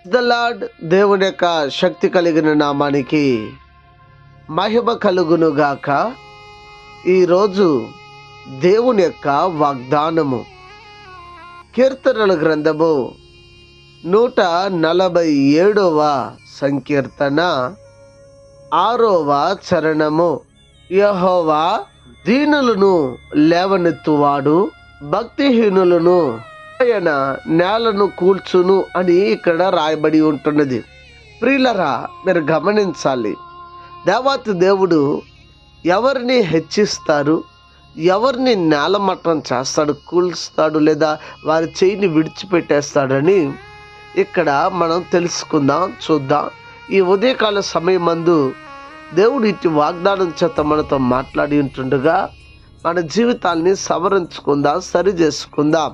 The lord. దేవుని యొక్క శక్తి కలిగిన నామానికి మహిమ కలుగును గాక. ఈరోజు దేవుని యొక్క వాగ్దానము కీర్తనల గ్రంథము 147వ సంకీర్తన 6వ చరణము. యెహోవా దీనులను లేవనెత్తువాడు, భక్తిహీనులను ఆయన నేలను కూల్చును అని ఇక్కడ రాయబడి ఉంటున్నది. ప్రియులరా, మీరు గమనించాలి, దేవాతి దేవుడు ఎవరిని హెచ్చిస్తారు, ఎవరిని నేలమట్టం చేస్తాడు, కూల్స్తాడు, లేదా వారి చేయిని విడిచిపెట్టేస్తాడని ఇక్కడ మనం తెలుసుకుందాం, చూద్దాం. ఈ ఉదయకాల సమయమందు దేవుడు ఇటు వాగ్దానం చేత మనతో మాట్లాడి ఉంటుండగా మన జీవితాల్ని సవరించుకుందాం, సరి చేసుకుందాం.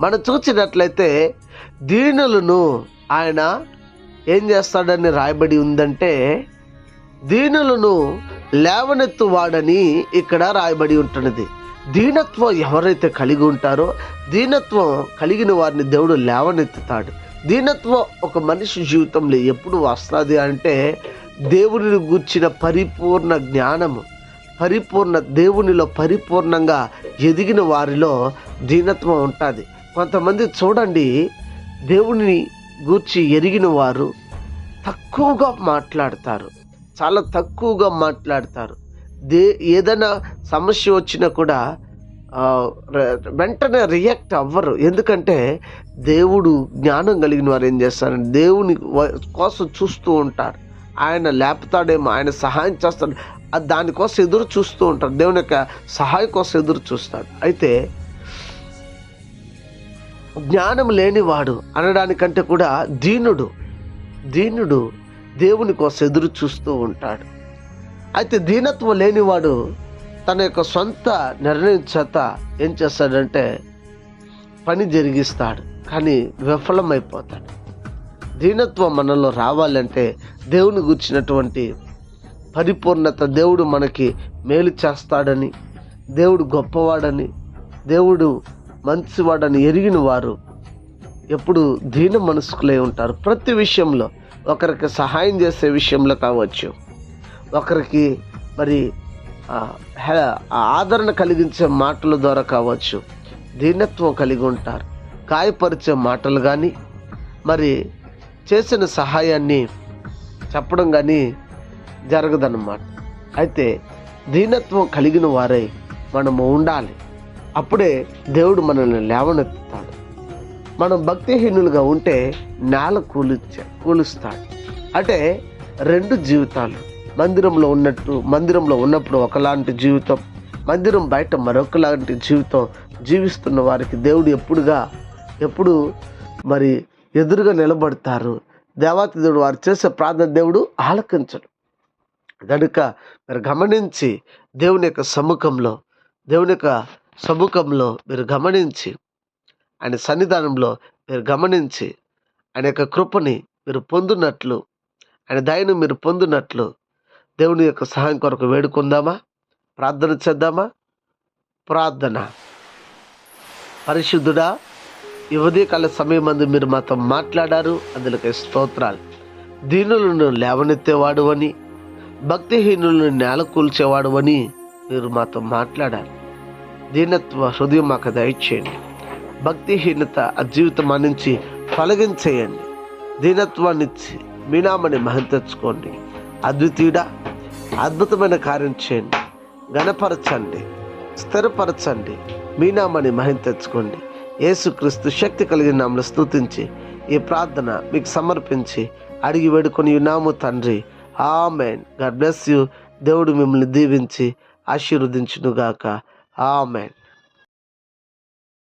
మనం చూసినట్లయితే దీనులను ఆయన ఏం చేస్తాడని రాయబడి ఉందంటే, దీనులను లేవనెత్తువాడని ఇక్కడ రాయబడి ఉంటున్నది. దీనత్వం ఎవరైతే కలిగి ఉంటారో, దీనత్వం కలిగిన వారిని దేవుడు లేవనెత్తుతాడు. దీనత్వం ఒక మనిషి జీవితంలో ఎప్పుడు వస్తుంది అంటే, దేవుని గూర్చిన పరిపూర్ణ జ్ఞానము, దేవునిలో పరిపూర్ణంగా ఎదిగిన వారిలో దీనత్వం ఉంటుంది. కొంతమంది చూడండి, దేవుని గూర్చి ఎరిగిన వారు తక్కువగా మాట్లాడతారు, చాలా తక్కువగా మాట్లాడతారు. ఏదైనా సమస్య వచ్చినా కూడా వెంటనే రియాక్ట్ అవ్వరు. ఎందుకంటే దేవుడు జ్ఞానం కలిగిన వారు ఏం చేస్తారంటే దేవుని కోసం చూస్తూ ఉంటారు. ఆయన లేపుతాడేమో, ఆయన సహాయం చేస్తాడు, దానికోసం ఎదురు చూస్తూ ఉంటారు. దేవుని యొక్క సహాయం కోసం ఎదురు చూస్తాడు. అయితే జ్ఞానం లేనివాడు అనడానికంటే కూడా దీనుడు దేవుని కోసం ఎదురు చూస్తూ ఉంటాడు. అయితే దీనత్వం లేనివాడు తన యొక్క సొంత నిర్ణయం చేత ఏం చేస్తాడంటే పని జరిగిస్తాడు, కానీ విఫలమైపోతాడు. దీనత్వం మనలో రావాలంటే దేవుని గుర్చినటువంటి పరిపూర్ణత, దేవుడు మనకి మేలు చేస్తాడని, దేవుడు గొప్పవాడని, దేవుడు మంచివాడని ఎరిగిన వారు ఎప్పుడు దీన మనస్కులై ఉంటారు. ప్రతి విషయంలో, ఒకరికి సహాయం చేసే విషయంలో కావచ్చు, ఒకరికి మరి ఆదరణ కలిగించే మాటల ద్వారా కావచ్చు, దీనత్వం కలిగి ఉంటారు. గాయపరిచే మాటలు కానీ, మరి చేసిన సహాయాన్ని చెప్పడం కానీ జరగదన్నమాట. అయితే దీనత్వం కలిగిన వారై మనము ఉండాలి. అప్పుడే దేవుడు మనల్ని లేవనెత్తుతాడు. మనం భక్తిహీనులుగా ఉంటే నేల కూలుస్తాడు. అంటే రెండు జీవితాలు, మందిరంలో ఉన్నప్పుడు ఒకలాంటి జీవితం, మందిరం బయట మరొకలాంటి జీవితం జీవిస్తున్న వారికి దేవుడు ఎప్పుడు మరి ఎదురుగా నిలబడతారు. దేవాతి దేవుడు వారు చేసే ప్రార్థన దేవుడు ఆలకించడు. కనుక మీరు గమనించి దేవుని యొక్క సముఖంలో మీరు గమనించి, ఆయన సన్నిధానంలో మీరు గమనించి, ఆయన యొక్క కృపని మీరు పొందునట్లు, ఆయన దయను మీరు పొందునట్లు దేవుని యొక్క సహాయం కొరకు వేడుకుందామా? ప్రార్థన చేద్దామా? ప్రార్థన. పరిశుద్ధుడా, ఈ ఉదయకాల సమయమందు మీరు మాతో మాట్లాడారు, అందులోకి స్తోత్రాలు. దీనులను లేవనెత్తేవాడు అని, భక్తిహీనులను నేల కూల్చేవాడు అని మీరు మాతో మాట్లాడారు. దీనత్వ హృదయం మాకు దయచేయండి. భక్తిహీనత ఆ జీవితం నుంచి తొలగించేయండి. దీనత్వాన్ని ఇచ్చి మీ నామని మహిమ తెచ్చుకోండి. అద్వితీయుడా, అద్భుతమైన కార్యం చేయండి, ఘనపరచండి, స్థిరపరచండి, మీ నామని మహిమ తెచ్చుకోండి. యేసుక్రీస్తు శక్తి కలిగిన నామములో స్తుతించి ఈ ప్రార్థన మీకు సమర్పించి అడిగి వేడుకొని ఉన్నాము తండ్రి. ఆమెన్. God bless you. దేవుడు మిమ్మల్ని దీవించి ఆశీర్వదించునుగాక. ఆమెన్.